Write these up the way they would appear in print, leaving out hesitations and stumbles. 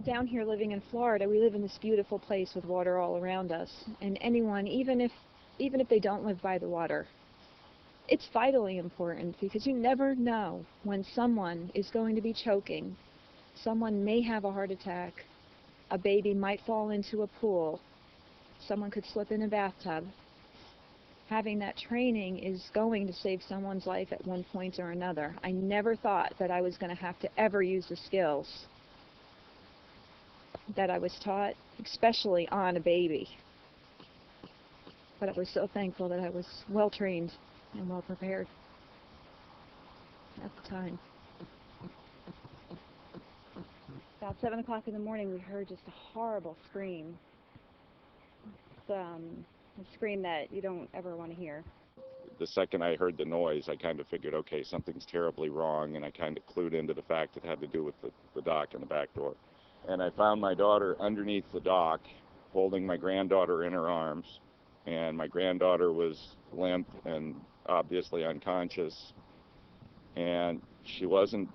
down here living in Florida, we live in this beautiful place with water all around us. And anyone, even if they don't live by the water, it's vitally important because you never know when someone is going to be choking. Someone may have a heart attack. A baby might fall into a pool. Someone could slip in a bathtub. Having that training is going to save someone's life at one point or another. I never thought that I was going to have to ever use the skills that I was taught, especially on a baby. But I was so thankful that I was well trained and well prepared at the time. About 7 o'clock in the morning, we heard just a horrible scream. It's a scream that you don't ever want to hear. The second I heard the noise, I kind of figured, okay, something's terribly wrong, and I kind of clued into the fact it had to do with the dock and the back door. And I found my daughter underneath the dock, holding my granddaughter in her arms, and my granddaughter was limp and obviously unconscious, and she wasn't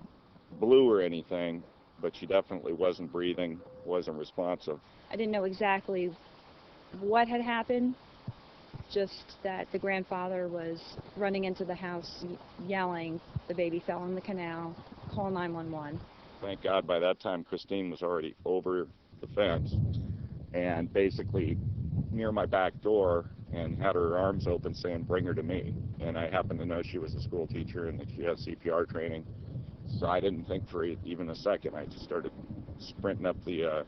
blue or anything, but she definitely wasn't breathing, wasn't responsive. I didn't know exactly what had happened, just that the grandfather was running into the house yelling, the baby fell in the canal, call 911. Thank God by that time Christine was already over the fence and basically near my back door and had her arms open saying, bring her to me. And I happened to know she was a school teacher and that she has CPR training. So I didn't think for even a second. I just started sprinting up the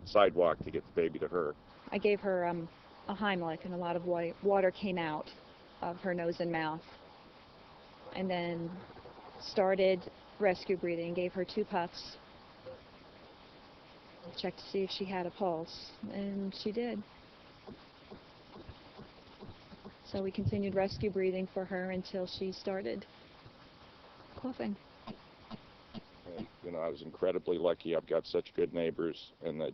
sidewalk to get the baby to her. I gave her a Heimlich, and a lot of water came out of her nose and mouth. And then started rescue breathing, gave her 2 puffs. Checked to see if she had a pulse, and she did. So we continued rescue breathing for her until she started coughing. And, you know, I was incredibly lucky. I've got such good neighbors, and that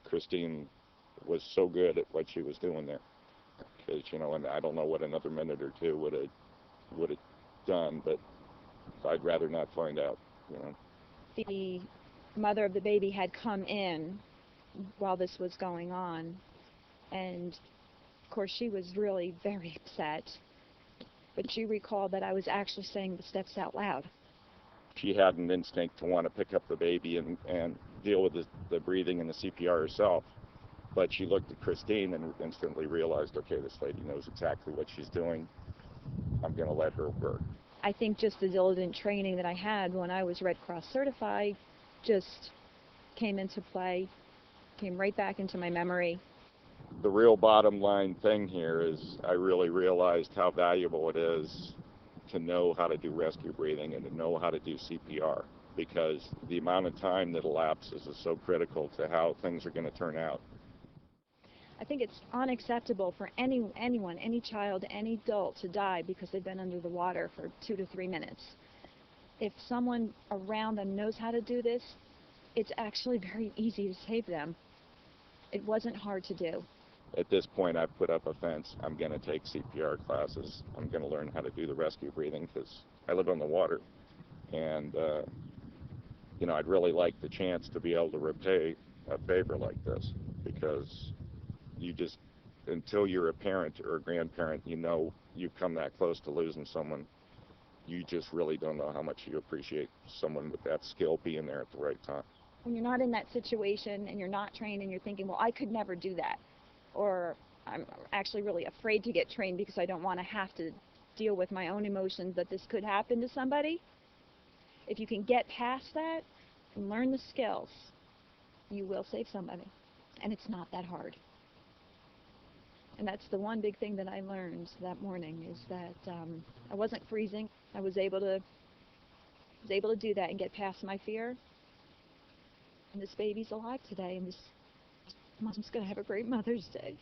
Christine was so good at what she was doing there. Because, you know, and I don't know what another minute or two would have done, but I'd rather not find out, you know. The mother of the baby had come in while this was going on, and of course she was really very upset, but she recalled that I was actually saying the steps out loud. She had an instinct to want to pick up the baby and deal with the breathing and the CPR herself, but she looked at Christine and instantly realized, okay, this lady knows exactly what she's doing. I'm going to let her work. I think just the diligent training that I had when I was Red Cross certified just came into play, came right back into my memory. The real bottom line thing here is I really realized how valuable it is to know how to do rescue breathing and to know how to do CPR, because the amount of time that elapses is so critical to how things are going to turn out. I think it's unacceptable for anyone, any child, any adult to die because they've been under the water for 2 to 3 minutes. If someone around them knows how to do this, it's actually very easy to save them. It wasn't hard to do. At this point, I've put up a fence. I'm going to take CPR classes. I'm going to learn how to do the rescue breathing because I live on the water. And, you know, I'd really like the chance to be able to repay a favor like this, because you just, until you're a parent or a grandparent, you know you've come that close to losing someone. You just really don't know how much you appreciate someone with that skill being there at the right time. When you're not in that situation and you're not trained and you're thinking, well, I could never do that, or I'm actually really afraid to get trained because I don't want to have to deal with my own emotions that this could happen to somebody. If you can get past that and learn the skills, you will save somebody. And it's not that hard. And that's the one big thing that I learned that morning, is that I wasn't freezing. I was able to do that and get past my fear. And this baby's alive today, and this mom's going to have a great Mother's Day.